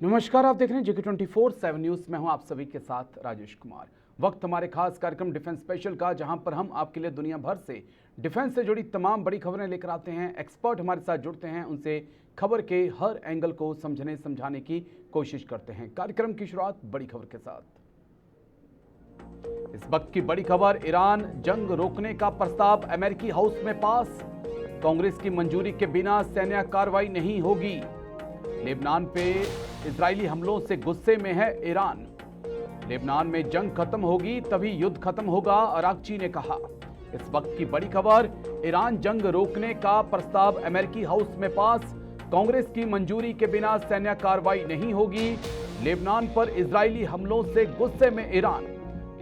नमस्कार, आप देख रहे हैं जेके 24/7 न्यूज में हूं आप सभी के साथ राजेश कुमार। वक्त हमारे खास कार्यक्रम डिफेंस स्पेशल का, जहां पर हम आपके लिए दुनिया भर से डिफेंस से जुड़ी तमाम बड़ी खबरें लेकर आते हैं। एक्सपर्ट हमारे साथ जुड़ते हैं, उनसे खबर के हर एंगल को समझने समझाने की कोशिश करते हैं। कार्यक्रम की शुरुआत बड़ी खबर के साथ। इस वक्त की बड़ी खबर, ईरान जंग रोकने का प्रस्ताव अमेरिकी हाउस में पास। कांग्रेस की मंजूरी के बिना सैन्य कार्रवाई नहीं होगी। लेबनान पे इजरायली हमलों से गुस्से में है ईरान। लेबनान में जंग खत्म होगी तभी युद्ध खत्म होगा, अरागची ने कहा। इस वक्त की बड़ी खबर, ईरान जंग रोकने का प्रस्ताव अमेरिकी हाउस में पास। कांग्रेस की मंजूरी के बिना सैन्य कार्रवाई नहीं होगी। लेबनान पर इजरायली हमलों से गुस्से में ईरान।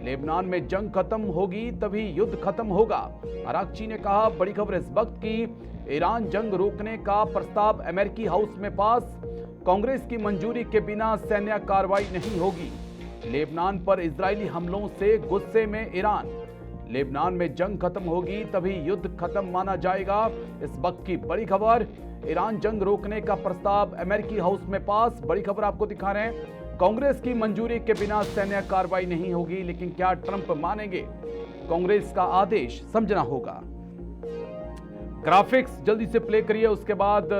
लेबनान में जंग खत्म होगी तभी युद्ध खत्म होगा, अरागची ने कहा। बड़ी खबर इस वक्त की, ईरान जंग रोकने का प्रस्ताव अमेरिकी हाउस में पास। कांग्रेस की मंजूरी के बिना सैन्य कार्रवाई नहीं होगी। लेबनान पर इजरायली हमलों से गुस्से में ईरान। लेबनान में जंग खत्म होगी तभी युद्ध खत्म माना जाएगा। इस वक्त की बड़ी खबर, ईरान जंग रोकने का प्रस्ताव अमेरिकी हाउस में पास। बड़ी खबर आपको दिखा रहे हैं, कांग्रेस की मंजूरी के बिना सैन्य कार्रवाई नहीं होगी। लेकिन क्या ट्रंप मानेंगे कांग्रेस का आदेश? समझना होगा। ग्राफिक्स जल्दी से प्ले करिए, उसके बाद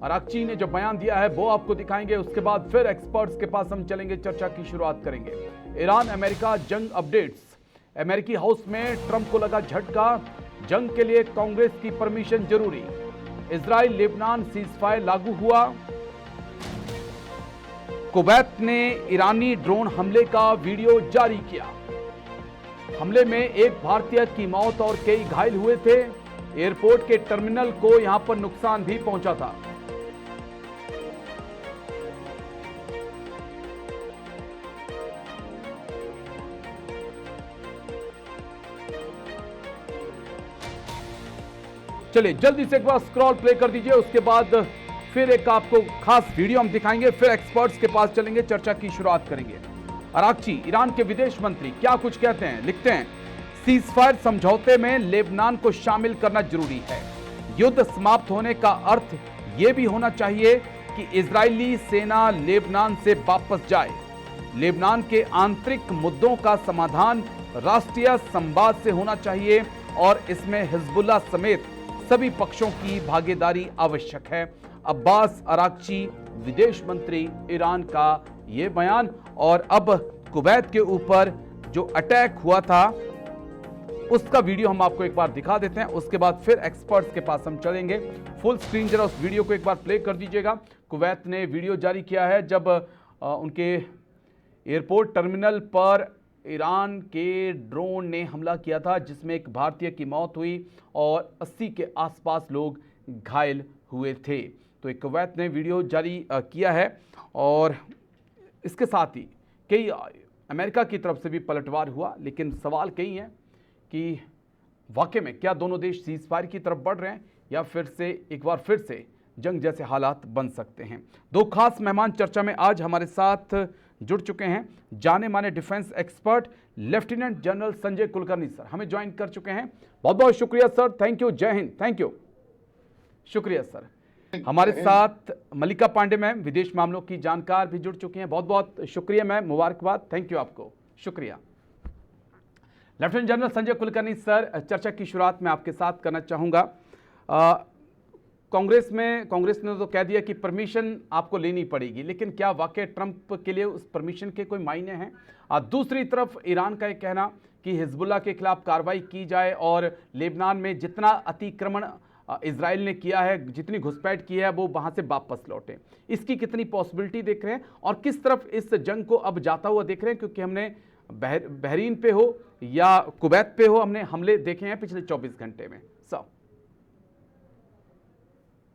अरागची ने जो बयान दिया है वो आपको दिखाएंगे। उसके बाद फिर एक्सपर्ट्स के पास हम चलेंगे, चर्चा की शुरुआत करेंगे। ईरान अमेरिका जंग अपडेट्स। अमेरिकी हाउस में ट्रंप को लगा झटका, जंग के लिए कांग्रेस की परमिशन जरूरी। इजराइल लेबनान सीजफायर लागू हुआ। कुवैत ने ईरानी ड्रोन हमले का वीडियो जारी किया। हमले में एक भारतीय की मौत और कई घायल हुए थे। एयरपोर्ट के टर्मिनल को यहां पर नुकसान भी पहुंचा था। चलिए जल्दी से एक बार स्क्रॉल प्ले कर दीजिए, उसके बाद फिर एक आपको खास वीडियो हम दिखाएंगे, फिर एक्सपर्ट्स के पास चलेंगे, चर्चा की शुरुआत करेंगे। अरागची, ईरान के विदेश मंत्री क्या कुछ कहते हैं, लिखते हैं, सीजफायर समझौते में लेबनान को शामिल करना जरूरी है। युद्ध समाप्त होने का अर्थ यह भी होना चाहिए कि इजरायली सेना लेबनान से वापस जाए। लेबनान के आंतरिक मुद्दों का समाधान राष्ट्रीय संवाद से होना चाहिए और इसमें हिजबुल्लाह समेत सभी पक्षों की भागीदारी आवश्यक है। अब्बास अरागची, विदेश मंत्री, ईरान का यह बयान। और अब कुवैत के ऊपर जो अटैक हुआ था उसका वीडियो हम आपको एक बार दिखा देते हैं, उसके बाद फिर एक्सपर्ट्स के पास हम चलेंगे। फुल स्क्रीन जरा उस वीडियो को एक बार प्ले कर दीजिएगा। कुवैत ने वीडियो जारी किया है जब उनके एयरपोर्ट टर्मिनल पर ईरान के ड्रोन ने हमला किया था, जिसमें एक भारतीय की मौत हुई और 80 के आसपास लोग घायल हुए थे। तो एक कुवैत ने वीडियो जारी किया है और इसके साथ ही कई अमेरिका की तरफ से भी पलटवार हुआ। लेकिन सवाल कई हैं कि वाकई में क्या दोनों देश सीजफायर की तरफ बढ़ रहे हैं या फिर से एक बार फिर से जंग जैसे हालात बन सकते हैं। दो खास मेहमान चर्चा में आज हमारे साथ जुड़ चुके हैं। जाने माने defence expert lieutenant general Sanjay Kulkarni sir हमें ज्वाइन कर चुके हैं। बहुत बहुत शुक्रिया सर, थैंक यू, जय हिंद, थैंक यू, शुक्रिया सर। हमारे साथ मल्लिका पांडे मैम, विदेश मामलों की जानकार, भी जुड़ चुकी हैं। बहुत बहुत शुक्रिया मैम, मुबारकबाद, थैंक यू आपको, शुक्रिया। Lieutenant general Sanjay Kulkarni sir, चर्चा की शुरुआत मैं आपके साथ करना चाहूँगा। कांग्रेस ने तो कह दिया कि परमिशन आपको लेनी पड़ेगी, लेकिन क्या वाकई ट्रंप के लिए उस परमिशन के कोई मायने हैं? दूसरी तरफ ईरान का एक कहना कि हिजबुल्लाह के खिलाफ कार्रवाई की जाए और लेबनान में जितना अतिक्रमण इजराइल ने किया है, जितनी घुसपैठ की है, वो वहां से वापस लौटे। इसकी कितनी पॉसिबिलिटी देख रहे हैं और किस तरफ इस जंग को अब जाता हुआ देख रहे हैं? क्योंकि हमने बहरीन पे हो या कुवैत पे हो, हमने हमले देखे हैं पिछले 24 घंटे में। सर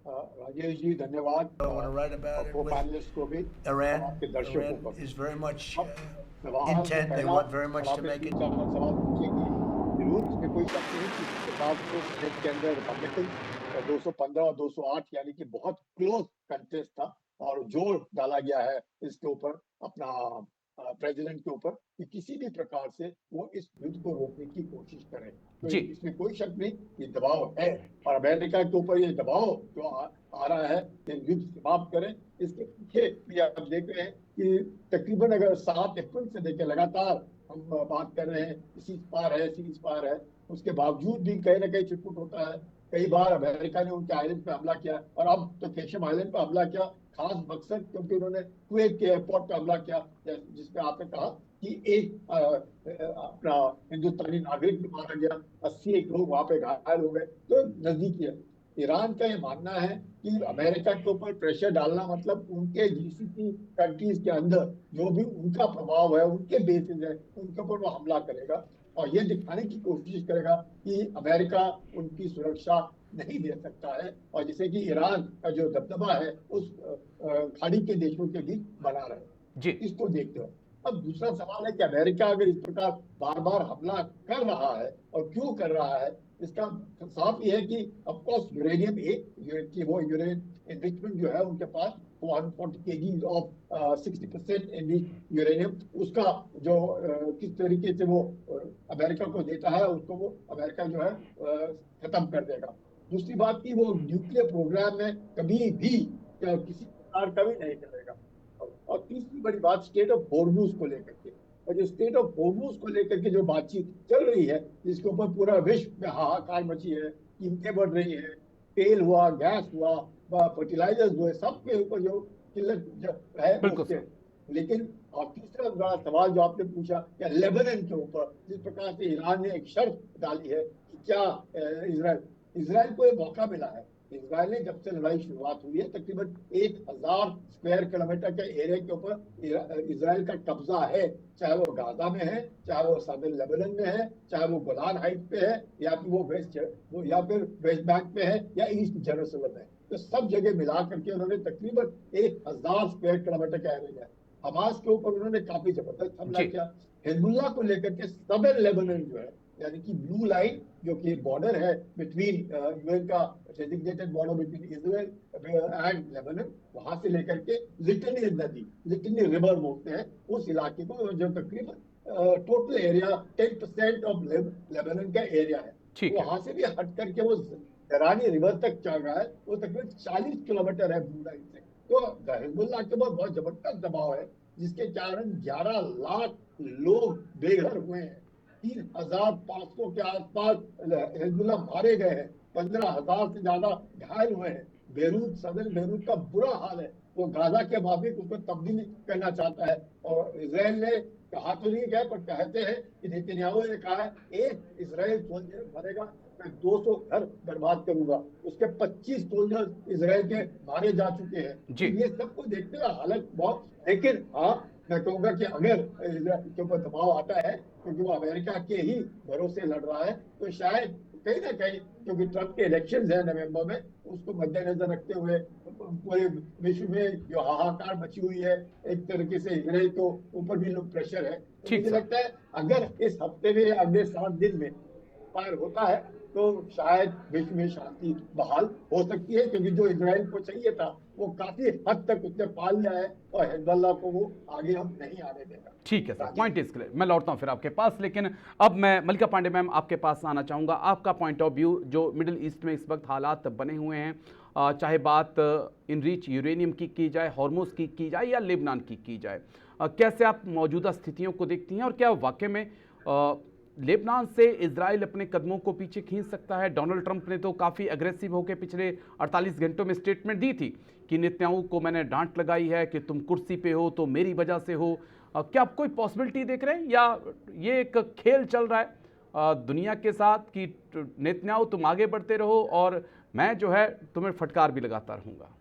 राजेश जी धन्यवाद। पैनलिस्ट को भी, Iran, आपके दर्शकों Iran को भी। is very much सवाल intent. They पहला, want very much to आपने make it. 3-4 सवाल पूछेंगे जरूर, इसमें कोई शक नहीं कि चुनाव को सेनेट के अंदर रिपब्लिकन 215 और 208 यानी कि बहुत क्लोज कंटेस्ट था और जोर डाला गया है इसके ऊपर अपना प्रेसिडेंट के ऊपर कि किसी भी प्रकार से वो इस युद्ध को रोकने की कोशिश करें। तो जी। इसमें कोई शक नहीं, ये दबाव है और अमेरिका के ऊपर ये दबाव जो आ रहा है कि युद्ध समाप्त करें, इसके पीछे भी आप देख रहे हैं कि तकरीबन अगर 7 अप्रैल से लेकर लगातार हम बात कर रहे हैं, सीज फायर है, सीज फायर है, उसके बावजूद भी कहीं ना कहीं छिटपुट होता है। कई बार अमेरिका ने उनके आइलैंड पे हमला किया और अब तो केशम आइलैंड पे हमला किया, खास मकसद क्योंकि उन्होंने कुवैत के एयरपोर्ट पे हमला किया, जिसमें आपने कहा कि एक अपना हिंदुस्तानी नागरिक भी मारा गया, 81 लोग वहां पे घायल हो गए। तो नजदीकी है। ईरान का ये मानना है कि अमेरिका के ऊपर प्रेशर डालना मतलब उनके जीसीसी कंट्रीज के अंदर जो भी उनका प्रभाव है, उनके बेसिस है, उनके ऊपर वो हमला करेगा और ये दिखाने की कोशिश करेगा कि अमेरिका उनकी सुरक्षा नहीं दे सकता है और जिसे कि ईरान का जो दबदबा है उस खाड़ी के देशों के बीच बना रहे। जी। इसको देखते हो। अब दूसरा सवाल है कि अमेरिका अगर इस प्रकार बार बार हमला कर रहा है और क्यों कर रहा है, इसका साफ ये है कि ऑफकोर्स यूरेनियम एक कि वो यूरेनियम एनरिचमेंट जो है उनके पास 140 केजी ऑफ 60% यूरेनियम, उसका जो किस तरीके से वो अमेरिका को देता है, उसको वो अमेरिका जो है खत्म कर देगा। दूसरी बात की वो न्यूक्लियर प्रोग्राम में कभी भी किसी प्रकार का भी नहीं करेगा। और तीसरी बड़ी बात स्टेट ऑफ हॉर्मूज को लेकर के, और जो स्टेट ऑफ हॉर्मूज को लेकर के जो बातचीत चल रही है, जिसके ऊपर पूरा विश्व में हाहाकार मची है, कीमतें बढ़ रही है, तेल हुआ, गैस हुआ, फर्टिलाइजर्स हुए, सबके ऊपर जो किल्लत है वो बिल्कुल उसके। सर। लेकिन और तीसरा बड़ा सवाल जो आपने पूछा कि लेबनान के ऊपर जिस प्रकार से ईरान ने एक शर्त डाली है कि क्या इसराइल इसराइल को एक मौका मिला है। इसराइल ने जब से लड़ाई शुरुआत हुई है तकरीबन 1000 स्क्वायर किलोमीटर के एरिया के ऊपर इसराइल का कब्जा है, चाहे वो गाजा में है, चाहे वो सदर लेबनान में है, चाहे वो गोलान हाइट पे है, या फिर वो या फिर वेस्ट बैंक पे है, या ईस्ट जेरूसलम है। तो सब जगह मिला करके उन्होंने तकरीबन 1000 स्क्वायर किलोमीटर का एरिया है। हमास के ऊपर उन्होंने काफी जबरदस्त हमला जी। किया। हिजबुल्लाह को लेकर के सदर लेबनान जो है, यानी कि ब्लू लाइन जो कि बॉर्डर है बिटवीन यूएन का designated border between Israel and Lebanon, वहां से लेकर के लिटनी नदी, लिटनी रिवर बोलते हैं उस इलाके को, जो तकरीबन टोटल एरिया 10% ऑफ लेबनान का एरिया है, ठीक है। वहां से भी हट करके वो जरानी रिवर तक चल रहा है। वो तकरीबन 40 किलोमीटर है ब्लू लाइन से। तो हिजबुल्लाह के ऊपर बहुत जबरदस्त दबाव है, जिसके कारण 11 लाख लोग बेघर हुए हैं, 3500 के आसपास हिजबुल्लाह मारे गए हैं, 15,000 से ज्यादा घायल हुए हैं। बेरूत, सदर बेरूत का बुरा हाल है। वो गाजा के माफिक उसको तब्दील करना चाहता है और इसराइल ने कहा तो नहीं गया, पर कहते हैं कि नेतन्याहू ने कहा है एक इसराइल सोल्जर मरेगा, मैं 200 घर बर्बाद करूंगा। उसके 25 सोल्जर इसराइल के मारे जा चुके हैं। तो जी। ये सबको देखते हुए हालत बहुत, लेकिन हाँ मैं कहूंगा कि अगर इसराइल के ऊपर दबाव आता है क्योंकि वो अमेरिका के ही भरोसे लड़ रहा है, तो शायद कहीं ना कहीं, क्योंकि ट्रंप के इलेक्शन है नवंबर में, उसको मद्देनजर रखते हुए पूरे विश्व में जो हाहाकार मची हुई है, एक तरीके से इसराइल को ऊपर भी लोग प्रेशर है। तो ठीक मुझे सर। लगता है अगर इस हफ्ते में या अगले 7 दिन में फायर होता है तो शायद विश्व में शांति बहाल हो सकती है, क्योंकि जो इजराइल को चाहिए था वो काफी हद तक उसने पा लिया है और हिजबुल्लाह को वो आगे हम नहीं आने देगा। ठीक है sir, Rajiv. Point is clear. मैं लौटता हूं फिर आपके पास, लेकिन अब मैं मल्लिका पांडे मैम आपके पास आना चाहूंगा। आपका पॉइंट ऑफ व्यू, जो मिडिल ईस्ट में इस वक्त हालात बने हुए हैं, चाहे बात इनरिच यूरेनियम की जाए, हॉर्मोज की जाए, या लेबनान की जाए, कैसे आप मौजूदा स्थितियों को देखती हैं और क्या वाकई में लेबनान से इजराइल अपने कदमों को पीछे खींच सकता है? डोनाल्ड ट्रंप ने तो काफ़ी अग्रेसिव होकर पिछले 48 घंटों में स्टेटमेंट दी थी कि नेतन्याहू को मैंने डांट लगाई है कि तुम कुर्सी पे हो तो मेरी वजह से हो। क्या आप कोई पॉसिबिलिटी देख रहे हैं, या ये एक खेल चल रहा है दुनिया के साथ कि नेतन्याहू तुम आगे बढ़ते रहो और मैं जो है तुम्हें फटकार भी लगाता रहूंगा?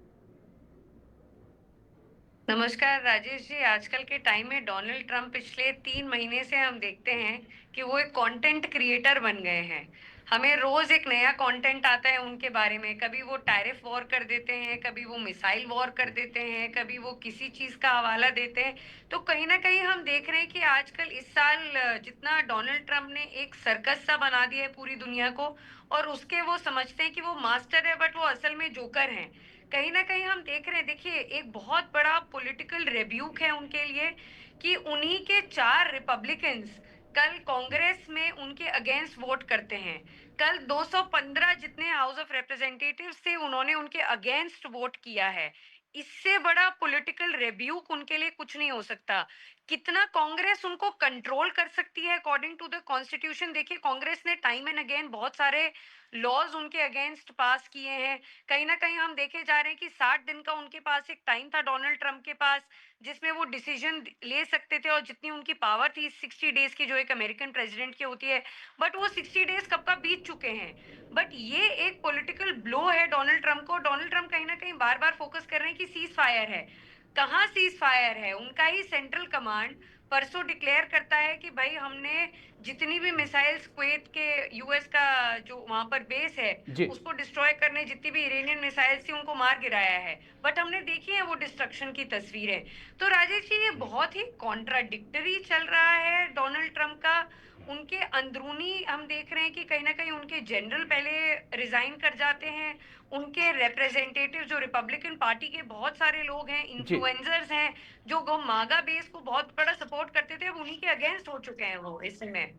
नमस्कार राजेश जी। आजकल के टाइम में डोनाल्ड ट्रंप पिछले 3 महीने से हम देखते हैं कि वो एक कंटेंट क्रिएटर बन गए हैं। हमें रोज एक नया कंटेंट आता है उनके बारे में। कभी वो टैरिफ वॉर कर देते हैं, कभी वो मिसाइल वॉर कर देते हैं, कभी वो किसी चीज का हवाला देते हैं। तो कहीं ना कहीं हम देख रहे हैं कि आजकल इस साल जितना डोनाल्ड ट्रंप ने एक सर्कस सा बना दिया है पूरी दुनिया को, और उसके वो समझते हैं कि वो मास्टर है, बट वो असल में जोकर हैं। कहीं ना कहीं हम देख रहे हैं, देखिए एक बहुत बड़ा पॉलिटिकल रेब्यूक है उनके लिए कि उन्हीं के 4 रिपब्लिकन्स कल कांग्रेस में उनके अगेंस्ट वोट करते हैं। कल 215 जितने हाउस ऑफ रिप्रेजेंटेटिव्स थे उन्होंने उनके अगेंस्ट वोट किया है। इससे बड़ा पॉलिटिकल रिब्यूक उनके लिए कुछ नहीं हो सकता। कितना कांग्रेस उनको कंट्रोल कर सकती है अकॉर्डिंग टू द कॉन्स्टिट्यूशन, देखिए कांग्रेस ने टाइम एंड अगेन बहुत सारे लॉज उनके अगेंस्ट पास किए हैं। कहीं ना कहीं हम देखे जा रहे हैं कि 60 दिन का उनके पास एक टाइम था डोनाल्ड ट्रंप के पास, जिसमें वो डिसीजन ले सकते थे और जितनी उनकी पावर थी 60 डेज की जो एक अमेरिकन प्रेसिडेंट की होती है, बट वो 60 डेज कब का बीत चुके हैं। बट ये एक पॉलिटिकल ब्लो है डोनाल्ड ट्रंप को। डोनाल्ड ट्रंप कहीं ना कहीं बार बार फोकस कर रहे हैं कि सीज फायर है। कहाँ सीज फायर है? उनका ही सेंट्रल कमांड परसों डिक्लेयर करता है कि भाई हमने जितनी भी मिसाइल्स कुवैत के यूएस का जो वहां पर बेस है जी। उसको डिस्ट्रॉय करने जितनी भी इरानियन मिसाइल्स थी उनको मार गिराया है। बट हमने देखी है वो डिस्ट्रक्शन की तस्वीरें। तो राजेश जी ये बहुत ही कॉन्ट्राडिक्टरी चल रहा है डोनाल्ड ट्रंप का। उनके अंदरूनी हम देख रहे हैं कि कहीं ना कहीं उनके जनरल पहले रिजाइन कर जाते हैं। उनके रिप्रेजेंटेटिव जो रिपब्लिकन पार्टी के बहुत सारे लोग हैं, जी। इन्फ्लुएंसर्स हैं, जो गो मागा बेस को बहुत बड़ा सपोर्ट करते थे, अब उन्हीं के अगेंस्ट हो चुके हैं वो इस समय।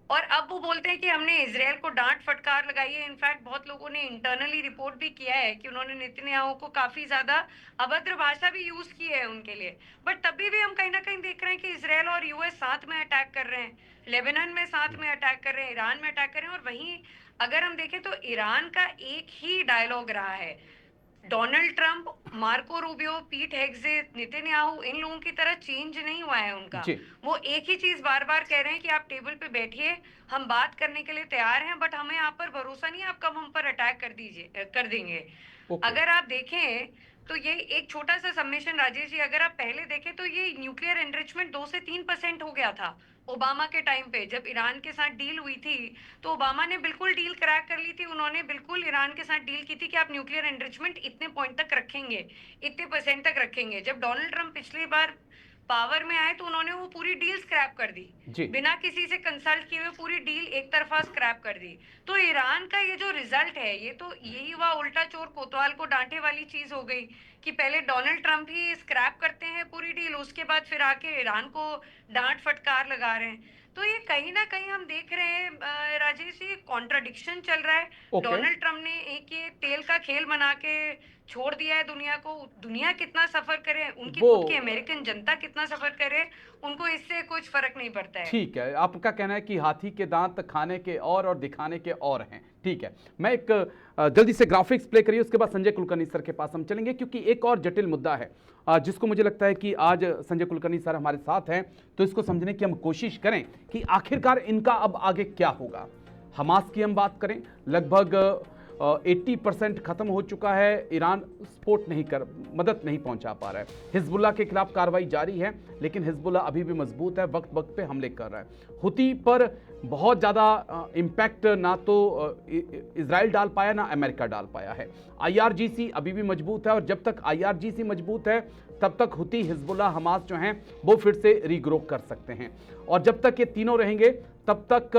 और अब वो बोलते हैं कि हमने इजराइल को डांट फटकार लगाई है। इनफैक्ट बहुत लोगों ने इंटरनली रिपोर्ट भी किया है कि उन्होंने नेतन्याहू को काफी ज्यादा अभद्र भाषा भी यूज की है उनके लिए। बट तभी भी हम कहीं ना कहीं देख रहे हैं कि इजराइल और यूएस साथ में अटैक कर रहे हैं, लेबनान में साथ में अटैक कर रहे हैं, ईरान में अटैक कर रहे हैं। और वहीं अगर हम देखें तो ईरान का एक ही डायलॉग रहा है, डोनाल्ड ट्रंप, मार्को रूबियो, पीट हेग्सेट, नेतन्याहू, इन लोगों की तरह चेंज नहीं हुआ है उनका। जी। वो एक ही चीज बार बार कह रहे हैं कि आप टेबल पे बैठिए, हम बात करने के लिए तैयार हैं, बट हमें आप पर भरोसा नहीं, आप कब हम पर अटैक कर देंगे। ओके। अगर आप देखें तो ये एक छोटा सा सबमिशन राजेश जी, अगर आप पहले देखें तो ये न्यूक्लियर एनरिचमेंट 2 से 3% हो गया था ओबामा के टाइम पे। जब ईरान के साथ डील हुई थी तो ओबामा ने बिल्कुल डील क्रैक कर ली थी। उन्होंने बिल्कुल ईरान के साथ डील की थी कि आप न्यूक्लियर एनरिचमेंट इतने पॉइंट तक रखेंगे, इतने परसेंट तक रखेंगे। जब डोनाल्ड ट्रंप पिछली बार पावर में आए तो उन्होंने वो पूरी डील स्क्रैप कर दी, जी। बिना किसी से कंसल्ट किए हुए पूरी डील एक तरफा स्क्रैप कर दी। तो ईरान का ये जो रिजल्ट है, ये तो यही हुआ उल्टा चोर कोतवाल को डांटे वाली चीज हो गई कि पहले डोनाल्ड ट्रंप ही स्क्रैप करते हैं पूरी डील, उसके बाद फिर आके ईरान को डांट फटकार लगा रहे हैं। तो ये कहीं ना कहीं हम देख रहे हैं राजेश जी, कॉन्ट्राडिक्शन चल रहा है। ओके। डोनाल्ड ट्रंप ने एक ये तेल का खेल बना के छोड़ दिया है दुनिया को। दुनिया कितना सफर करे, उनकी वो खुद की अमेरिकन जनता कितना सफर करे, उनको इससे कुछ फर्क नहीं पड़ता है। ठीक है, आपका कहना है कि हाथी के दांत खाने के और दिखाने के और हैं। ठीक है, मैं एक जल्दी से ग्राफिक्स प्ले करिए, उसके बाद संजय कुलकर्णी सर के पास हम चलेंगे, क्योंकि एक और जटिल मुद्दा है जिसको मुझे लगता है कि आज संजय कुलकर्णी सर हमारे साथ हैं, तो इसको समझने की हम कोशिश करें कि आखिरकार इनका अब आगे क्या होगा। हमास की हम बात करें, लगभग 80% खत्म हो चुका है। ईरान सपोर्ट नहीं कर, मदद नहीं पहुंचा पा रहा है। हिजबुल्लाह के खिलाफ कार्रवाई जारी है, लेकिन हिजबुल्लाह अभी भी मजबूत है, वक्त वक्त पे हमले कर रहा है। हुती पर बहुत ज़्यादा इम्पैक्ट ना तो इजराइल डाल पाया ना अमेरिका डाल पाया है। IRGC अभी भी मजबूत है, और जब तक IRGC मजबूत है तब तक हुती, हिजबुल्लाह, हमास जो हैं वो फिर से रीग्रो कर सकते हैं। और जब तक ये तीनों रहेंगे तब तक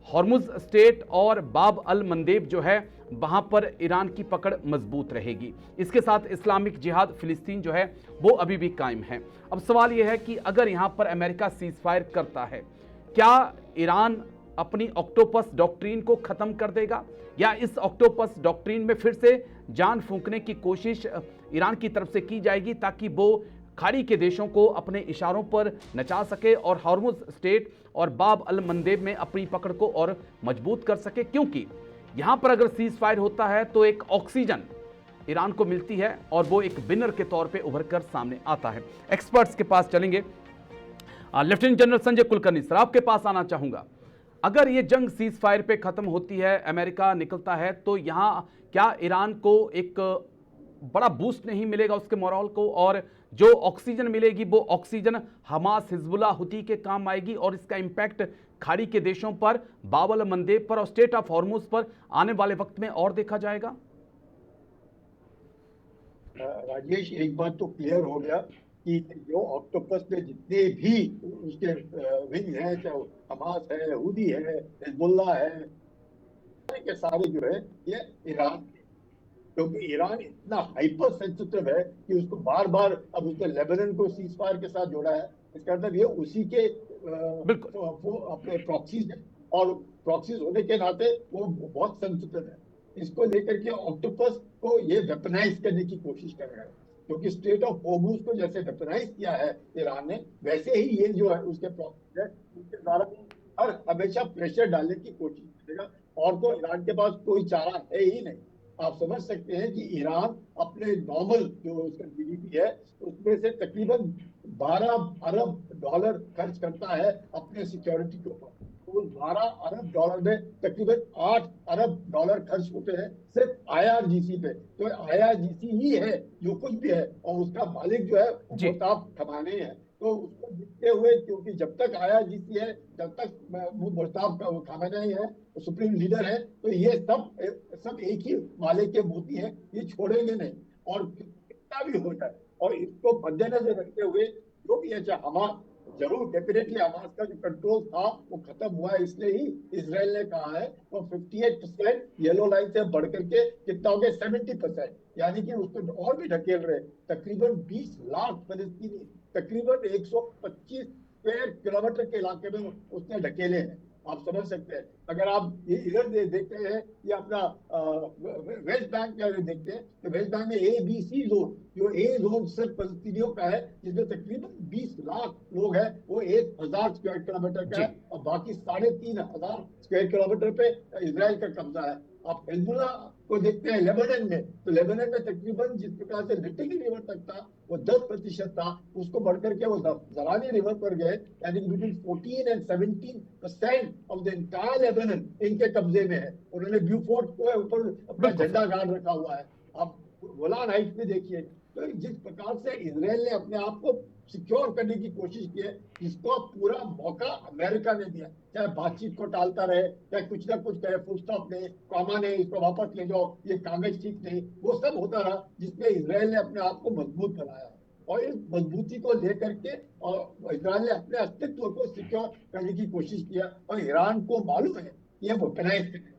हॉर्मुज स्टेट और बाब अल मंदेब जो है वहां पर ईरान की पकड़ मजबूत रहेगी। इसके साथ इस्लामिक जिहाद फिलिस्तीन जो है वो अभी भी कायम है। अब सवाल यह है कि अगर यहां पर अमेरिका सीज फायर करता है, क्या ईरान अपनी ऑक्टोपस डॉक्ट्रिन को खत्म कर देगा, या इस ऑक्टोपस डॉक्ट्रिन में फिर से जान फूंकने की कोशिश ईरान की तरफ से की जाएगी ताकि वो खाड़ी के देशों को अपने इशारों पर नचा सके और हॉर्मुज स्टेट और बाब अल मंदेब में अपनी पकड़ को और मजबूत कर सके। क्योंकि यहां पर अगर सीज फायर होता है तो एक ऑक्सीजन ईरान को मिलती है और वो एक विनर के तौर पे उभर कर सामने आता है। एक्सपर्ट्स के पास चलेंगे। Lieutenant general Sanjay Kulkarni sir, आपके पास आना चाहूंगा। अगर ये जंग सीज फायर पे खत्म होती है, अमेरिका निकलता है, तो यहां क्या ईरान को एक बड़ा बूस्ट नहीं मिलेगा उसके मोरल को, और जो ऑक्सीजन मिलेगी वो ऑक्सीजन हमास, हिजबुल्लाह, हुती के काम आएगी, और इसका इंपैक्ट खाड़ी के देशों पर, बाब अल मंदेब पर और स्टेट ऑफ हॉर्मुज पर आने वाले वक्त में और देखा जाएगा? राजेश, एक बात तो क्लियर हो गया कि जो ऑक्टोपस में जितने भी उसके विंग हैं, चाहे हमास है, हुदी है, हिजबुल्लाह है, सारे के सारे जो है ये ईरान, क्योंकि ईरान इतना हाइपर सेंसिटिव है कि उसको बार बार, अब उसने लेबनान को सीज फायर के साथ जोड़ा है, इसका मतलब ये उसी के बिल्कुल। वो अपने प्रॉक्सीज है, और प्रॉक्सीज होने के नाते वो बहुत सेंसिटिव है। इसको लेकर के ऑक्टोपस को ये वेपनाइज करने की कोशिश कर रहा है, क्योंकि स्ट्रेट ऑफ होर्मुज को जैसे वेपनाइज किया है ईरान ने, वैसे ही ये जो है उसके प्रॉक्सीज है, उनके द्वारा हर हमेशा प्रेशर डालने की कोशिश करेगा। और तो ईरान के पास कोई चारा है ही नहीं। आप समझ सकते हैं कि ईरान अपने नॉर्मल जो उसका जीडीपी है उसमें से तकरीबन 12 अरब डॉलर खर्च करता है अपने सिक्योरिटी के ऊपर। तो उस 12 अरब डॉलर में तकरीबन 8 अरब डॉलर खर्च होते हैं सिर्फ आईआरजीसी पे। तो आईआरजीसी ही है जो कुछ भी है, और उसका मालिक जो है वो जी। मोहताब खमानी है। तो उसको देखते हुए, क्योंकि जब तक आईआरजीसी है जब तक वो मोहताब खमानी है, सुप्रीम लीडर है, तो ये सब एक ही माले के मोती हैं, ये छोड़ेंगे नहीं। और कितना भी हो जाए, और इसको मद्देनजर रखते हुए जो भी है, चाहे हमास, जरूर डेफिनेटली हमास का जो कंट्रोल था वो खत्म हुआ है, इसलिए ही इसराइल ने कहा है वो 58% येलो लाइन से बढ़ करके कितना हो गया 70%, यानी कि उसको और भी ढकेल रहे। तकरीबन 20 लाख फलस्तीनी तकरीबन 125 स्क्वायर किलोमीटर के इलाके में उसने ढकेले हैं। आप समझ सकते हैं। अगर आप इधर देखते हैं, ये अपना वेस्ट बैंक का देखते हैं, तो वेस्ट बैंक में ABC जोन, जो ए जोन सिर्फ फलस्तीनियों का है, जिसमें तकरीबन 20 लाख लोग हैं, वो 1000 स्क्वायर किलोमीटर का है, और बाकी 3500 स्क्वायर किलोमीटर पे इसराइल का कब्जा है। आप हिजबुल्लाह को देखते हैं लेबनान में, तो लेबनान में तकरीबन जिस प्रकार से लिटिल रिवर तक था वो 10% था, उसको बढ़कर के वो जरानी रिवर पर गए, यानी between 14 and 17% of the entire Lebanon इनके कब्जे में है। उन्होंने ब्यूफोर्ट को ऊपर अपना झंडा गाड़ रखा हुआ है। आप गोलान हाइट्स में देखिए, तो जिस प्रकार से इसराइल ने अपने आप को सिक्योर करने की कोशिश की है, इसको पूरा मौका अमेरिका ने दिया। चाहे बातचीत को टालता रहे, चाहे कुछ ना कुछ कहे, फुल स्टॉप नहीं, कॉमा नहीं, इसको वापस ले जाओ, ये कागज ठीक नहीं, वो सब होता रहा, जिसमें इसराइल ने अपने आप को मजबूत बनाया। और इस मजबूती को लेकर के और इसराइल ने अपने अस्तित्व को सिक्योर करने की कोशिश किया। और ईरान को मालूम है ये वेपनाइज करेगा,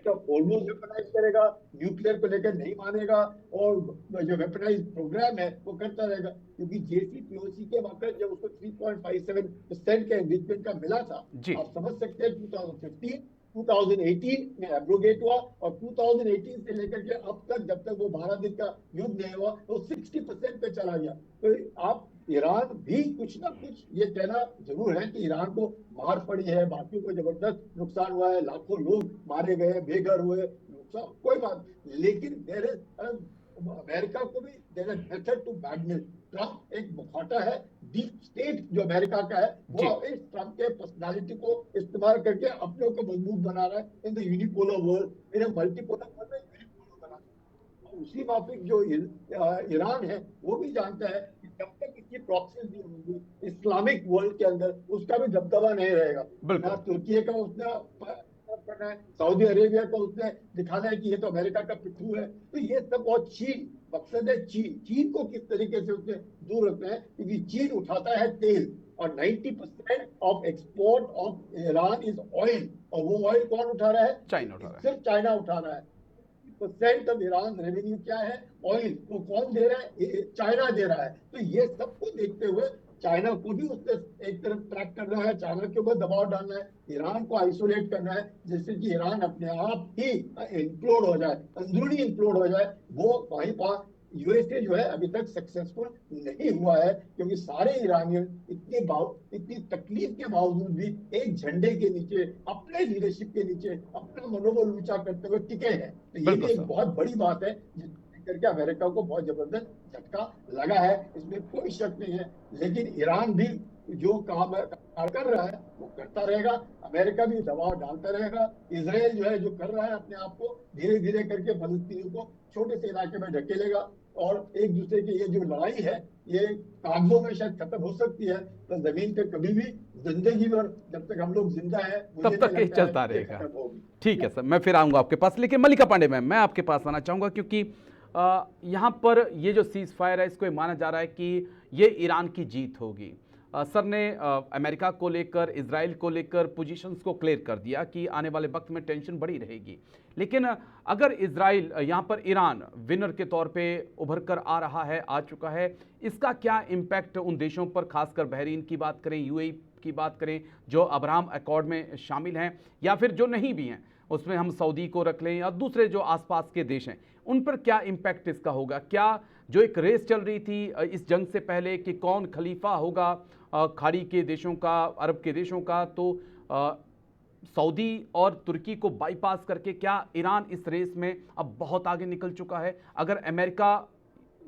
ऑलमोस्ट वेपनाइज करेगा, न्यूक्लियर को लेकर नहीं मानेगा, और जो वेपनाइज प्रोग्राम है वो करता रहेगा। क्योंकि JCPOC के वक्त जब उसको 3.57% के एनरिचमेंट का मिला था, आप समझ सकते हैं 2015 2018 में एब्रोगेट हुआ, और 2018 से लेकर के अब तक जब तक वो 12 दिन का युद्ध नहीं हुआ तो 60% पे चला गया। तो आप ईरान भी कुछ ना कुछ ये कहना जरूर है कि ईरान को मार पड़ी है, बाकियों को जबरदस्त नुकसान हुआ है, लाखों लोग मारे गए, बेघर हुए, नुकसान, कोई बात, लेकिन अमेरिका को भी there is method to madness. Trump एक मुखौटा है, डीप स्टेट जो अमेरिका का है, वो इस ट्रम्प के पर्सनालिटी को इस्तेमाल करके अपने को मजबूत बना रहा है in the unipolar world, in multipolar world में यूनिपोलर बना रहा है। उसी माफिक जो ईरान है वो भी जानता है कि जब तक इसकी प्रॉक्सीज नहीं होंगी इस्लामिक वर्ल्ड के अंदर, उसका भी दबदबा नहीं रहेगा। ना तुर्की का उसने करना है, सऊदी अरेबिया को उसने दिखाना है कि ये तो अमेरिका का पिट्ठू है। तो ये सब बहुत चीन, मकसद है चीन को किस तरीके से उससे दूर रखना है, क्योंकि चीन उठाता है तेल, और 90% of export of Iran is oil, और वो ऑयल कौन उठा रहा है? चाइना उठा रहा है, सिर्फ चाइना उठा रहा है। % ऑफ ईरान रेवेन्यू क्या है? ऑयल। वो कौन दे रहा है? चाइना दे रहा है। तो ये सबको देखते हुए चाइना को भी उससे एक तरफ ट्रैक करना है, चाइना के ऊपर दबाव डालना है, ईरान को आइसोलेट करना है, जिससे कि ईरान अपने आप ही इंप्लोड हो जाए, अंदरूनी इंप्लोड हो जाए। वो वहीं पर यूएसए जो है अभी तक सक्सेसफुल नहीं हुआ है, क्योंकि सारे ईरानियन इतनी तकलीफ के बावजूद भी एक झंडे के नीचे, अपने लीडरशिप के नीचे अपना मनोबल ऊंचा करते हुए टिके हैं। तो ये भी एक बहुत बड़ी बात है करके अमेरिका को बहुत जबरदस्त झटका लगा है, इसमें कोई शक नहीं है। लेकिन ईरान भी जो काम कर रहा है वो करता रहेगा, अमेरिका भी दबाव डालता रहेगा। इजराइल जो है जो कर रहा है अपने आप को धीरे धीरे करके फलस्तीनियों को छोटे से इलाके में ढकेलेगा, और एक दूसरे की ये जो लड़ाई है ये कागजों में शायद खत्म हो सकती है, तो जमीन पे कभी भी जिंदगी भर जब तक हम लोग जिंदा है तब तक ये चलता रहेगा। ठीक है सर, मैं फिर आऊंगा आपके पास। लेकिन मल्लिका पांडे मैम, मैं आपके पास आना चाहूंगा, क्योंकि यहाँ पर ये जो सीज फायर है इसको माना जा रहा है कि ये ईरान की जीत होगी। सर ने अमेरिका को लेकर, इजराइल को लेकर पोजीशंस को क्लियर कर दिया कि आने वाले वक्त में टेंशन बढ़ी रहेगी। लेकिन अगर इजराइल यहाँ पर ईरान विनर के तौर पे उभर कर आ रहा है, आ चुका है, इसका क्या इम्पैक्ट उन देशों पर, खासकर बहरीन की बात करें, यूएई की बात करें जो अब्राहम अकॉर्ड में शामिल हैं, या फिर जो नहीं भी हैं, उसमें हम सऊदी को रख लें या दूसरे जो आसपास के देश हैं, उन पर क्या इम्पैक्ट इसका होगा? क्या जो एक रेस चल रही थी इस जंग से पहले कि कौन खलीफा होगा खाड़ी के देशों का, अरब के देशों का, तो सऊदी और तुर्की को बाईपास करके क्या ईरान इस रेस में अब बहुत आगे निकल चुका है? अगर अमेरिका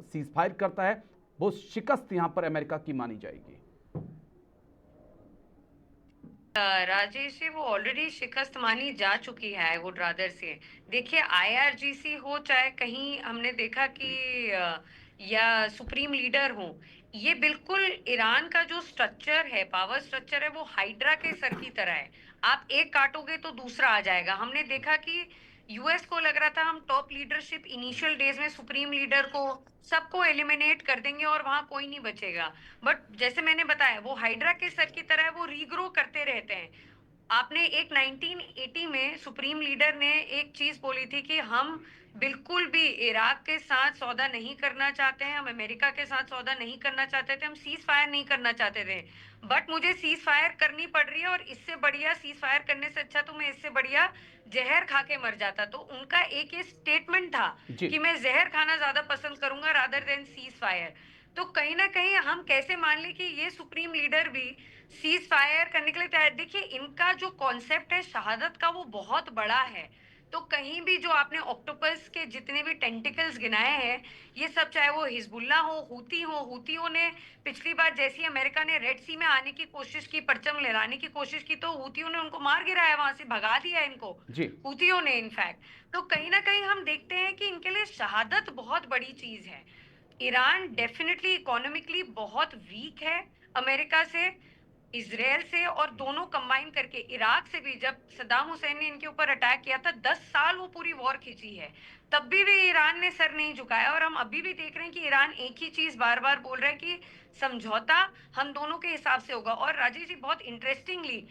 सीज फायर करता है, वो शिकस्त यहां पर अमेरिका की मानी जाएगी। राजेश जी, वो ऑलरेडी शिकस्त मानी जा चुकी है, आई वुड रादर से। देखिए, आईआरजीसी हो, चाहे कहीं हमने देखा कि या सुप्रीम लीडर हो, ये बिल्कुल ईरान का जो स्ट्रक्चर है, पावर स्ट्रक्चर है, वो हाइड्रा के सर की तरह है। आप एक काटोगे तो दूसरा आ जाएगा। हमने देखा कि यूएस को लग रहा था हम टॉप लीडरशिप इनिशियल डेज में सुप्रीम लीडर को सबको एलिमिनेट कर देंगे और वहां कोई नहीं बचेगा, बट जैसे मैंने बताया वो हाइड्रा के सर की तरह वो रीग्रो करते रहते हैं। आपने एक 1980 में सुप्रीम लीडर ने एक चीज बोली थी कि हम बिल्कुल भी इराक के साथ सौदा नहीं करना चाहते हैं, हम अमेरिका के साथ सौदा नहीं करना चाहते थे, हम सीज फायर नहीं करना चाहते थे, बट मुझे सीज फायर करनी पड़ रही है और इससे बढ़िया सीज फायर करने से अच्छा तो मैं इससे बढ़िया जहर खा के मर जाता। तो उनका एक ये स्टेटमेंट था कि मैं जहर खाना ज्यादा पसंद करूंगा रादर देन सीज फायर। तो कहीं ना कहीं हम कैसे मान ले कि ये सुप्रीम लीडर भी सीज फायर करने के लिए तैयार। देखिए, इनका जो कॉन्सेप्ट है शहादत का वो बहुत बड़ा है। तो कहीं भी जो आपने ऑक्टोपस के जितने भी टेंटिकल्स गिनाए हैं, ये सब चाहे वो हिजबुल्ला हो, हुतियों ने पिछली बार जैसी अमेरिका ने रेड सी में आने की कोशिश की, परचम लहराने की कोशिश की, तो हुतियों ने उनको मार गिराया, वहां से भगा दिया इनको हुतियों ने इनफैक्ट। तो कहीं ना कहीं हम देखते हैं कि इनके लिए शहादत बहुत बड़ी चीज है। ईरान डेफिनेटली इकोनॉमिकली बहुत वीक है अमेरिका से, इजराइल से, और दोनों कंबाइन करके इराक से भी। जब सद्दाम हुसैन ने इनके ऊपर अटैक किया था, 10 साल वो पूरी वॉर खींची है, तब भी ईरान ने सर नहीं झुकाया। और हम अभी भी देख रहे हैं कि ईरान एक ही चीज बार बार बोल रहा है कि समझौता हम दोनों के हिसाब से होगा। और राजेश जी, बहुत इंटरेस्टिंगली,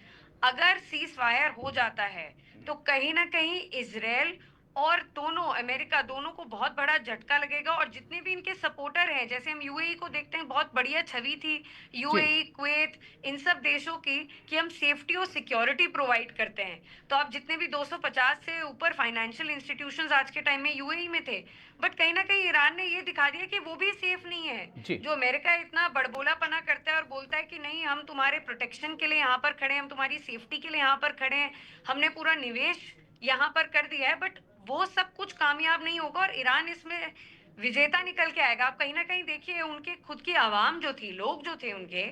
अगर सीज फायर हो जाता है तो कहीं ना कहीं इजराइल और दोनों अमेरिका दोनों को बहुत बड़ा झटका लगेगा। और जितने भी इनके सपोर्टर हैं, जैसे हम यूएई को देखते हैं, बहुत बढ़िया छवि थी यूएई, कुवैत, इन सब देशों की कि हम सेफ्टी और सिक्योरिटी प्रोवाइड करते हैं। तो आप जितने भी 250 से ऊपर फाइनेंशियल इंस्टीट्यूशंस आज के टाइम में यूएई में थे, बट कहीं ना कहीं ईरान ने ये दिखा दिया कि वो भी सेफ नहीं है। जो अमेरिका इतना बड़बोलापना करता है और बोलता है कि नहीं, हम तुम्हारे प्रोटेक्शन के लिए यहाँ पर खड़े हैं, हम तुम्हारी सेफ्टी के लिए यहाँ पर खड़े हैं, हमने पूरा निवेश यहाँ पर कर दिया है, बट वो सब कुछ कामयाब नहीं होगा और ईरान इसमें विजेता निकल के आएगा। आप कहीं ना कहीं देखिए, उनके खुद की आवाम जो थी, लोग जो थे उनके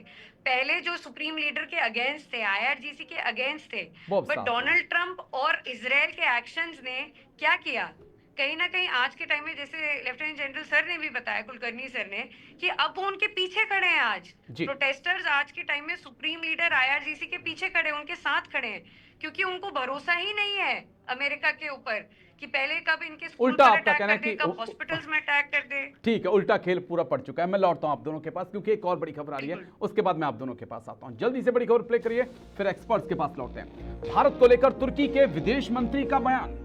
पहले जो सुप्रीम लीडर के अगेंस्ट थे, आईआरजीसी के अगेंस्ट थे, बट डोनाल्ड ट्रंप और इजराइल के एक्शंस ने क्या किया, कहीं ना कहीं आज के टाइम में, जैसे लेफ्टिनेंट जनरल सर ने भी बताया, कुलकर्णी सर ने, कि अब वो उनके पीछे खड़े हैं। आज प्रोटेस्टर्स आज के टाइम में सुप्रीम लीडर आईआरजीसी के पीछे खड़े हैं, उनके साथ खड़े हैं, क्योंकि उनको भरोसा ही नहीं है अमेरिका के ऊपर कि पहले कब इनके स्कूल पर अटैक कर दे, कब हॉस्पिटल्स में अटैक कर दे। ठीक है, उल्टा खेल पूरा पड़ चुका है। मैं लौटता हूं आप दोनों के पास, क्योंकि एक और बड़ी खबर आ रही है, उसके बाद मैं आप दोनों के पास आता हूं। जल्दी से बड़ी खबर प्ले करिए, फिर एक्सपर्ट्स के पास लौटते हैं। भारत को लेकर तुर्की के विदेश मंत्री का बयान।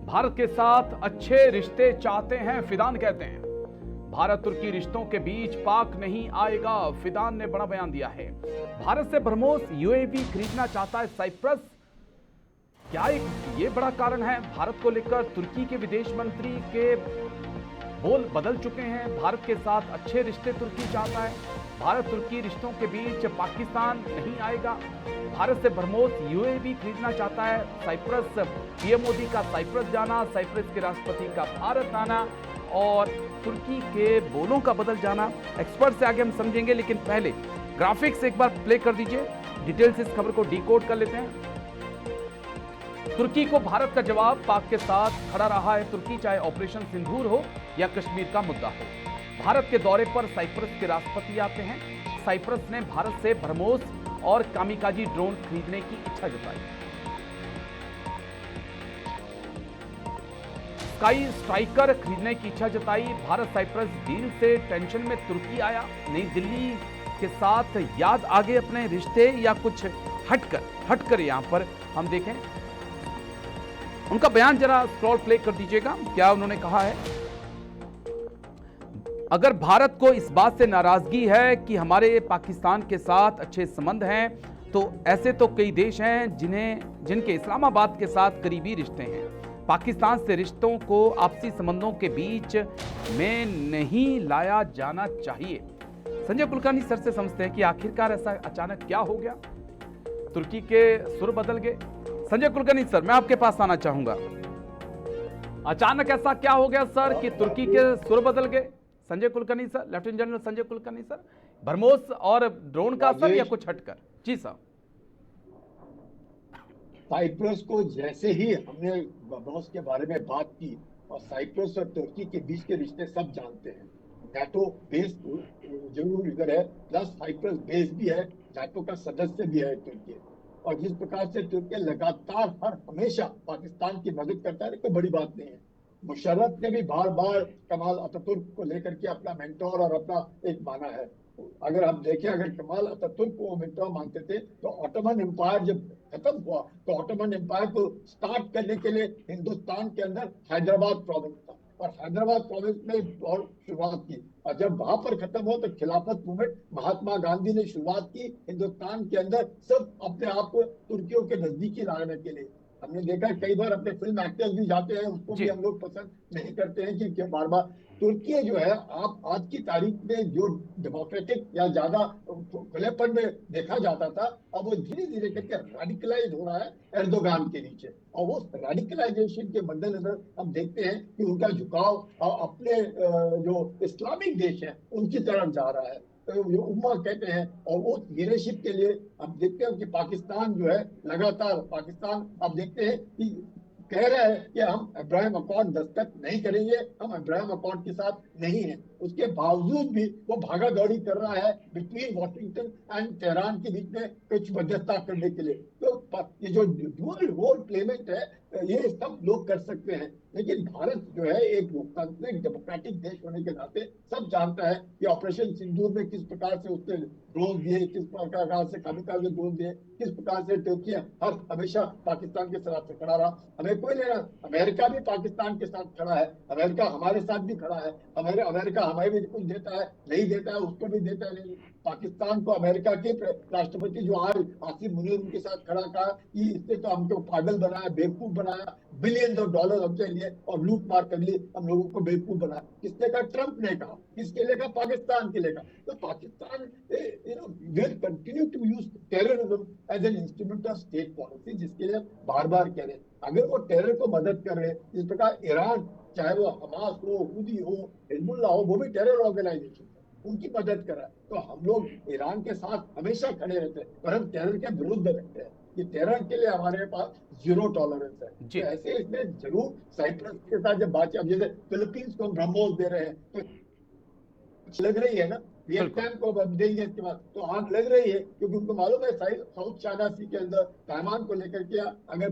भारत के साथ अच्छे रिश्ते चाहते हैं, फिदान कहते हैं। भारत तुर्की रिश्तों के बीच पाक नहीं आएगा, फिदान ने बड़ा बयान दिया है। भारत से ब्रह्मोस यूएवी खरीदना चाहता है साइप्रस। क्या ये बड़ा कारण है? भारत को लेकर तुर्की के विदेश मंत्री के बोल बदल चुके हैं। भारत के साथ अच्छे रिश्ते तुर्की चाहता है, भारत तुर्की रिश्तों के बीच पाकिस्तान नहीं आएगा। भारत से ब्रह्मोस यूएवी खरीदना चाहता है साइप्रस। पीएम मोदी का साइप्रस जाना, साइप्रस के राष्ट्रपति का भारत आना और तुर्की के बोलों का बदल जाना, एक्सपर्ट से आगे हम समझेंगे। लेकिन पहले ग्राफिक्स एक बार प्ले कर दीजिए, डिटेल से इस खबर को डिकोड कर लेते हैं। तुर्की को भारत का जवाब, पाक के साथ खड़ा रहा है तुर्की, चाहे ऑपरेशन सिंदूर हो या कश्मीर का मुद्दा हो। भारत के दौरे पर साइप्रस के राष्ट्रपति आते हैं। साइप्रस ने भारत से ब्रह्मोस और कामिकाजी ड्रोन खरीदने की इच्छा जताई। स्काई स्ट्राइकर खरीदने की इच्छा जताई। भारत साइप्रस डील से टेंशन में तुर्की आया। नई दिल्ली के साथ याद आगे अपने रिश्ते या कुछ हटकर यहाँ पर हम देखें उनका बयान, जरा स्क्रॉल प्ले कर दीजिएगा। क्या उन्होंने कहा है? अगर भारत को इस बात से नाराजगी है कि हमारे पाकिस्तान के साथ अच्छे संबंध हैं, तो ऐसे तो कई देश हैं जिनके इस्लामाबाद के साथ करीबी रिश्ते हैं। पाकिस्तान से रिश्तों को आपसी संबंधों के बीच में नहीं लाया जाना चाहिए। संजय कुलकर्णी सर से समझते हैं कि आखिरकार ऐसा अचानक क्या हो गया, तुर्की के सुर बदल गए। संजय कुलकर्णी सर, मैं आपके पास आना चाहूंगा। अचानक ऐसा क्या हो गया सर कि तुर्की के सुर बदल गए? Sanjay Kulkarni sir, lieutenant general Sanjay Kulkarni sir, BrahMos और ड्रोन का असर या कुछ हटकर? जी सर। साइप्रस को जैसे ही हमने बरमोस के बारे में बात की, और साइप्रस और तुर्की के बीच के रिश्ते सब जानते हैं। नाटो बेस जरूर इधर है, प्लस साइप्रस बेस भी है, नाटो का सदस्य भी है तुर्की। और जिस प्रकार से तुर्की लगातार हमेशा पाकिस्तान की मदद करता है, कोई बड़ी बात नहीं है। मुशर्रफ ने भी बार बार कमाल अतातुर्क को लेकर के अपना मेंटोर और अपना एक माना है। अगर हम देखें, अगर कमाल अतातुर्क को मेंटोर मानते थे, तो ऑटोमन एम्पायर जब खत्म हुआ, तो ऑटोमन एम्पायर को स्टार्ट करने के लिए हिंदुस्तान के अंदर हैदराबाद प्रोविंस था, और हैदराबाद प्रोविंस में बहुत शुरुआत की। और जब वहां पर खत्म हो, तो खिलाफत मूवमेंट महात्मा गांधी ने शुरुआत की हिंदुस्तान के अंदर, सब अपने आप को तुर्कियों के नजदीकी लाने के लिए। हमने देखा कई बार अपने फिल्म एक्टर्स भी जाते हैं, उसको भी हम लोग पसंद नहीं करते हैं कि बार बार तुर्की जो है, आप आज की तारीख में जो डेमोक्रेटिक या ज्यादा खुलेपन में देखा जाता था, अब वो धीरे धीरे करके रेडिकलाइज हो रहा है एर्दोगान के नीचे। और वो रेडिकलाइजेशन के मद्देनजर हम देखते हैं कि उनका झुकाव अपने जो इस्लामिक देश है उनकी तरफ जा रहा है, जो उम्मा कहते हैं। और वो लीडरशिप के लिए हम देखते हैं कि पाकिस्तान जो है लगातार, पाकिस्तान आप देखते हैं कि कह रहा है कि हम अब्राहम अकॉर्ड दस्तखत नहीं करेंगे, हम अब्राहम अकॉर्ड के साथ नहीं है। उसके बावजूद भी वो भागा दौड़ी कर रहा है बिटवीन वॉशिंगटन एंड तेहरान के बीच में कुछ मध्यस्थता करने के लिए। तो ये जो डुअल रोल प्लेमेंट है, ये सब लोग कर सकते हैं। लेकिन भारत जो है एक लोकतांत्रिक डेमोक्रेटिक देश होने के नाते सब जानता है कि ऑपरेशन सिंदूर में किस प्रकार से उसने ड्रोन दिए, किस प्रकार से कामिकाज़े ड्रोन दिए, किस प्रकार से तुर्की हर हमेशा पाकिस्तान के साथ खड़ा रहा। हमें कोई लेना, अमेरिका भी पाकिस्तान के साथ खड़ा है, अमेरिका हमारे साथ भी खड़ा है। अमेरिका हमें भी कुछ देता है, नहीं देता है, उसको भी देता है नहीं। पाकिस्तान को अमेरिका के राष्ट्रपति जो आज आसिफ मुनीर उनके साथ खड़ा कहा कि इसने तो हमको पागल बनाया, बेवकूफ बनाया, बिलियंस ऑफ डॉलर हमसे लिए और लूट मार कर लिए, हम लोगों को बेवकूफ बनाया। किसने कहा? ट्रंप ने कहा। किसके लिए कहा? पाकिस्तान के लिए कहा। तो Pakistan will continue to use terrorism as an instrument of state policy, जिसके लिए बार बार कह रहे हैं। अगर वो टेरर को मदद कर रहे हैं, जिस प्रकार ईरान, चाहे वो हमास हो, हुदी हो, हिजबुल्लाह हो, वो भी टेरर ऑर्गेनाइजेशन है, उनकी मदद कर रहा है। तो हम लोग ईरान के साथ हमेशा खड़े रहते हैं, पर हम टेरर के विरुद्ध रहते हैं कि टेरर के लिए हमारे पास जीरो टॉलरेंस है। तो ऐसे इसमें जरूर साइप्रस के साथ जब बातचीत, अब जैसे फिलीपींस को हम ब्रह्मोस दे रहे हैं, तो लग रही है ना, वियतनाम को अब देंगे इसके बाद, तो आग लग रही है, क्योंकि उनको मालूम है साउथ चाइना सी के अंदर ताइवान को लेकर के अगर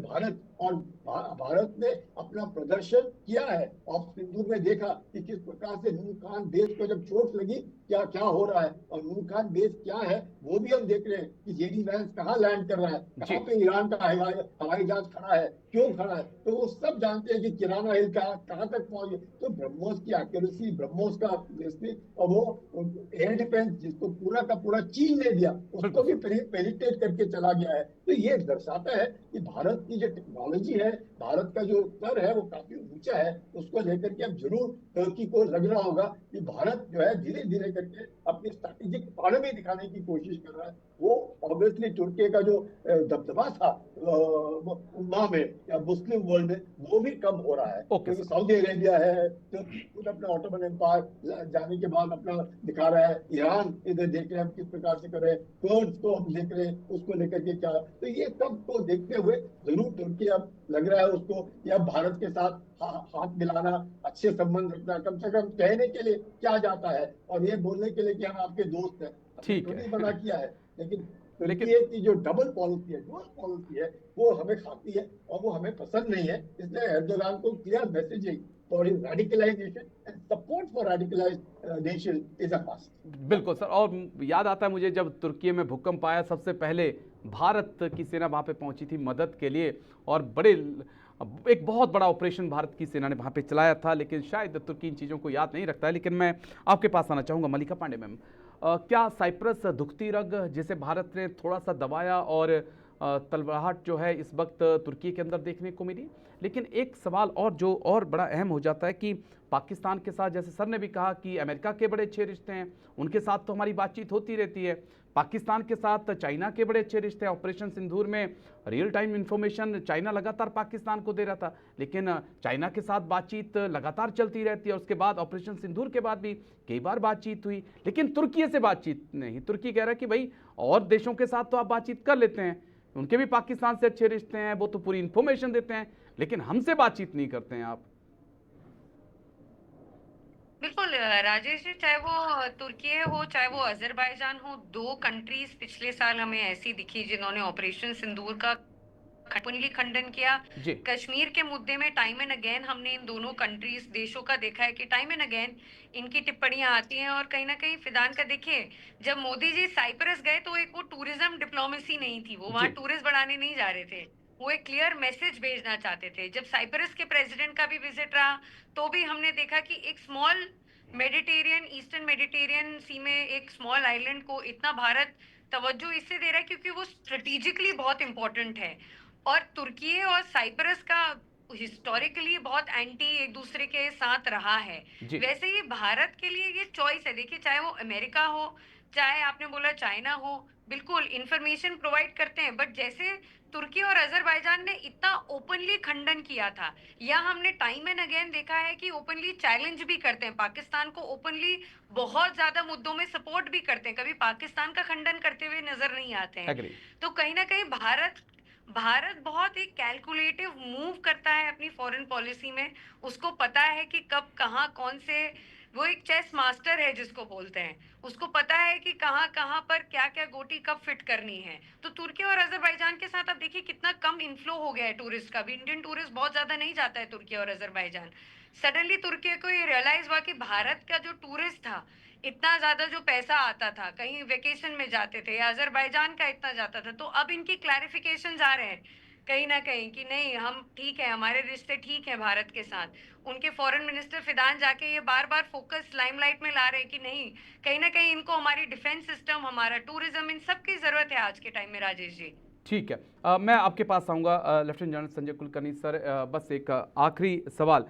भारत ने अपना प्रदर्शन किया है, ऑफ सिंधु में देखा कि किस प्रकार से नूर खान बेस को जब चोट लगी क्या क्या हो रहा है, और नूर खान बेस क्या है वो भी हम देख रहे हैं कि जेडी वैंस कहाँ लैंड कर रहा है, कहाँ पे ईरान का हवाई जहाज खड़ा है, क्यों खड़ा है। तो वो सब जानते हैं कि किराना हिल कहाँ तक पहुंचे। तो ब्रह्मोस की एक्यूरेसी, ब्रह्मोस का और वो एयर डिफेंस जिसको पूरा का पूरा चीन ने दिया, उसको भी पेनिट्रेट करके चला गया है। तो ये दर्शाता है कि भारत की जो टेक्नोलॉजी है, भारत का जो स्तर है वो काफी ऊंचा है। उसको लेकर के अब जरूर तुर्की को लग रहा होगा कि भारत जो है धीरे धीरे करके अपनी स्ट्रैटेजिक इकोनॉमी दिखाने की कोशिश कर रहा है। वो ऑब्वियसली तुर्की का जो दबदबा था उम्मा में या मुस्लिम वर्ल्ड में, वो भी कम हो रहा है। क्योंकि सऊदी अरेबिया है तो खुद अपना ऑटोमन एम्पायर जाने के बाद अपना दिखा रहा है, ईरान इधर देख रहे हैं हम किस प्रकार से कर रहे हैं, कुर्द को हम देख रहे हैं उसको लेकर के क्या। तो ये सब को देखते हुए जरूर तुर्की अब लग रहा है उसको कि अब भारत के साथ हाथ मिलाना, अच्छे संबंध रखना, कम से कम कहने के लिए क्या जाता है और ये बोलने के लिए कि हम आपके दोस्त हैं, ठीक है, मना किया है। लेकिन की जो डबल पॉलिसी है, डुअल पॉलिसी है, वो हमें खाती है और वो हमें पसंद नहीं है। इसलिए एर्दोगान को clear messaging for his radicalisation and support for radicalized nation is a must. बिल्कुल सर, और याद आता है मुझे जब तुर्की में भूकंप आया, सबसे पहले भारत की सेना वहाँ पे पहुंची थी मदद के लिए, और एक बहुत बड़ा ऑपरेशन भारत की सेना ने वहाँ पे चलाया था। लेकिन शायद तुर्की इन चीज़ों को याद नहीं रखता है। लेकिन मैं आपके पास आना चाहूँगा मल्लिका पांडे मैम, क्या साइप्रस दुखती रग जिसे भारत ने थोड़ा सा दबाया और तलवाहट जो है इस वक्त तुर्की के अंदर देखने को मिली? लेकिन एक सवाल और जो और बड़ा अहम हो जाता है कि पाकिस्तान के साथ, जैसे सर ने भी कहा कि अमेरिका के बड़े अच्छे रिश्ते हैं, उनके साथ तो हमारी बातचीत होती रहती है। पाकिस्तान के साथ चाइना के बड़े अच्छे रिश्ते हैं। ऑपरेशन सिंदूर में रियल टाइम इंफॉर्मेशन चाइना लगातार पाकिस्तान को दे रहा था, लेकिन चाइना के साथ बातचीत लगातार चलती रहती है। उसके बाद ऑपरेशन सिंदूर के बाद भी कई बार बातचीत हुई, लेकिन तुर्की से बातचीत नहीं। तुर्की कह रहा है कि भाई और देशों के साथ तो आप बातचीत कर लेते हैं, उनके भी पाकिस्तान से अच्छे रिश्ते हैं, वो तो पूरी इंफॉर्मेशन देते हैं, लेकिन हमसे बातचीत नहीं करते हैं आप। बिल्कुल राजेश जी, चाहे वो तुर्की हो चाहे वो अजरबैजान हो, दो कंट्रीज पिछले साल हमें ऐसी दिखी जिन्होंने ऑपरेशन सिंदूर का ओपनली खंडन किया। जी कश्मीर के मुद्दे में टाइम एंड अगेन हमने इन दोनों कंट्रीज देशों का देखा है कि टाइम एंड अगेन इनकी टिप्पणियां आती हैं। और कहीं ना कहीं फिदान का देखिए, जब मोदी जी साइप्रस गए तो एक वो टूरिज्म डिप्लोमेसी नहीं थी, वो वहां जी टूरिस्ट बढ़ाने नहीं जा रहे थे, वो एक क्लियर मैसेज भेजना चाहते थे। जब साइप्रस के प्रेसिडेंट का भी विजिट रहा तो भी हमने देखा कि एक स्मॉल मेडिटेरियन, ईस्टर्न मेडिटेरियन सी में एक स्मॉल आइलैंड को इतना भारत तवज्जो इससे दे रहा है क्योंकि वो स्ट्रेटेजिकली बहुत इंपॉर्टेंट है। और तुर्की और साइप्रस का हिस्टोरिकली बहुत एंटी एक दूसरे के साथ रहा है। जी वैसे ही भारत के लिए ये चॉइस है। देखिए, चाहे वो अमेरिका हो चाहे आपने बोला चाइना हो, बिल्कुल इंफॉर्मेशन प्रोवाइड करते हैं, बट जैसे तुर्की और अजरबैजान ने इतना ओपनली खंडन किया था, या हमने टाइम एंड अगेन देखा है कि ओपनली चैलेंज भी करते हैं पाकिस्तान को, ओपनली बहुत ज्यादा मुद्दों में सपोर्ट भी करते हैं, कभी पाकिस्तान का खंडन करते हुए नजर नहीं आते हैं। एग्री। तो कहीं ना कहीं भारत बहुत एक कैलकुलेटिव मूव करता है अपनी फॉरेन पॉलिसी में। उसको पता है कि कब कहाँ कौन से, वो एक चेस मास्टर है जिसको बोलते हैं, उसको पता है कि कहाँ कहाँ पर क्या क्या गोटी कब फिट करनी है। तो तुर्की और अजरबैजान के साथ अब देखिए कितना कम इन्फ्लो हो गया है टूरिस्ट का भी। इंडियन टूरिस्ट बहुत ज्यादा नहीं जाता है तुर्की और अजरबैजान। सडनली तुर्की को ये रियलाइज हुआ कि भारत का जो टूरिस्ट था, इतना ज्यादा जो पैसा आता था, कहीं वेकेशन में जाते थे, या अजरबैजान का इतना जाता था, तो अब इनकी क्लैरिफिकेशन आ रहे हैं कहीं ना कहीं कि नहीं, हम ठीक है, हमारे रिश्ते ठीक है भारत के साथ। उनके फॉरेन मिनिस्टर फिदान जाके ये बार बार फोकस लाइमलाइट में ला रहे हैं कि नहीं, कहीं ना कहीं इनको हमारी डिफेंस सिस्टम, हमारा टूरिज्म, इन सब की जरूरत है आज के टाइम में। राजेश जी, ठीक है, मैं आपके पास आऊँगा lieutenant general Sanjay Kulkarni sir. बस एक आखिरी सवाल,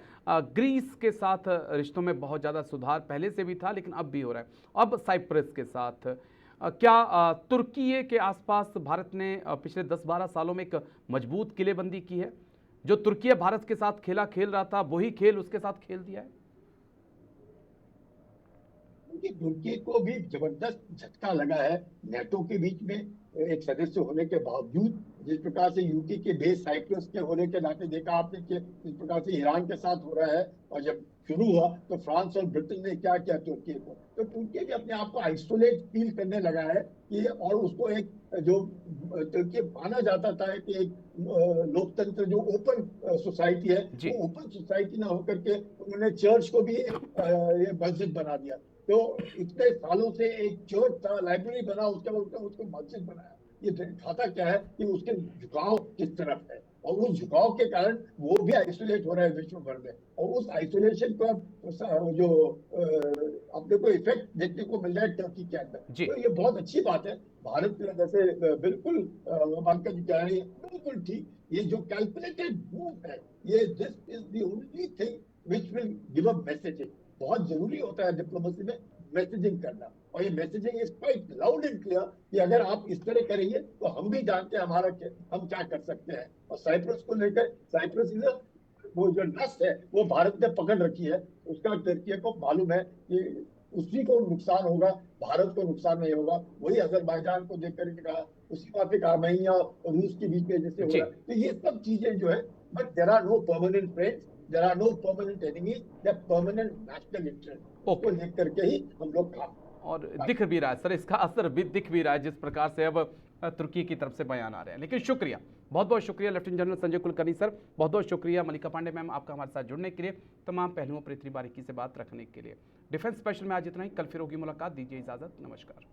ग्रीस के साथ रिश्तों में बहुत ज़्यादा सुधार पहले से भी था, लेकिन अब भी हो रहा है। अब साइप्रस के साथ क्या तुर्की के आसपास भारत ने पिछले 10-12 सालों में एक मजबूत किलेबंदी की है? जो तुर्की भारत के साथ खेल रहा था, वही खेल उसके साथ खेल दिया है? तुर्की को भी जबरदस्त झटका लगा है नेटो के बीच में एक सदस्य होने के बावजूद। जिस प्रकार से यूके के बेस साइप्रस के होने के नाते देखा आपने कि जिस प्रकार से ईरान के साथ हो रहा है, और जब शुरू हुआ तो फ्रांस और ब्रिटेन ने क्या किया तुर्की को, तो तुर्की भी अपने आप को आइसोलेट फील करने लगा है कि, और उसको एक जो तुर्की माना जाता था कि एक लोकतंत्र जो ओपन सोसाइटी है, वो ओपन सोसाइटी ना होकर के उन्होंने चर्च को भी ये मस्जिद बना दिया। तो इतने सालों से एक चर्च था, लाइब्रेरी बना, उसके बाद उसको मस्जिद बनाया। ये दिखाता क्या है कि उसके झुकाव किस तरफ है, और उस झुकाव के कारण वो भी आइसोलेट हो रहा है विश्व भर में। और उस आइसोलेशन का जो अपने को इफेक्ट देखने को मिल रहा है टर्की के अंदर, तो ये बहुत अच्छी बात है। भारत जैसे बिल्कुल पंकज कह रही है, बिल्कुल ठीक। ये जो कैलकुलेटेड मूव है, ये this is the only thing which will give a message. बहुत जरूरी होता है डिप्लोमेसी में मैसेजिंग करना, और ये messaging is quite loud and clear कि अगर आप इस तरह करेंगे तो हम भी जानते हैं हम क्या कर सकते हैं। और साइप्रस को लेकर, साइप्रस वो जो नस है वो भारत ने पकड़ रखी है, उसका तुर्की को मालूम है कि उसी को नुकसान होगा, भारत को नुकसान नहीं होगा। वही अजरबैजान को देख करके कहा, उसी बात पे आर्मेनिया और रूस के बीच में जैसे हो रहा है। तो ये सब चीजें जो है, but there are no permanent friends, there are no permanent enemies, they're permanent national interest। उसको लेकर के ही हम लोग काम और दिख भी रहा है सर, इसका असर भी दिख भी रहा है जिस प्रकार से अब तुर्की की तरफ से बयान आ रहे हैं। लेकिन शुक्रिया, बहुत बहुत शुक्रिया lieutenant general Sanjay Kulkarni sir, बहुत बहुत शुक्रिया मलिका पांडे मैम आपका हमारे साथ जुड़ने के लिए, तमाम पहलुओं पर इतनी बारीकी से बात रखने के लिए। डिफेंस स्पेशल में आज इतना ही, कल फिर होगी मुलाकात, दीजिए इजाजत, नमस्कार।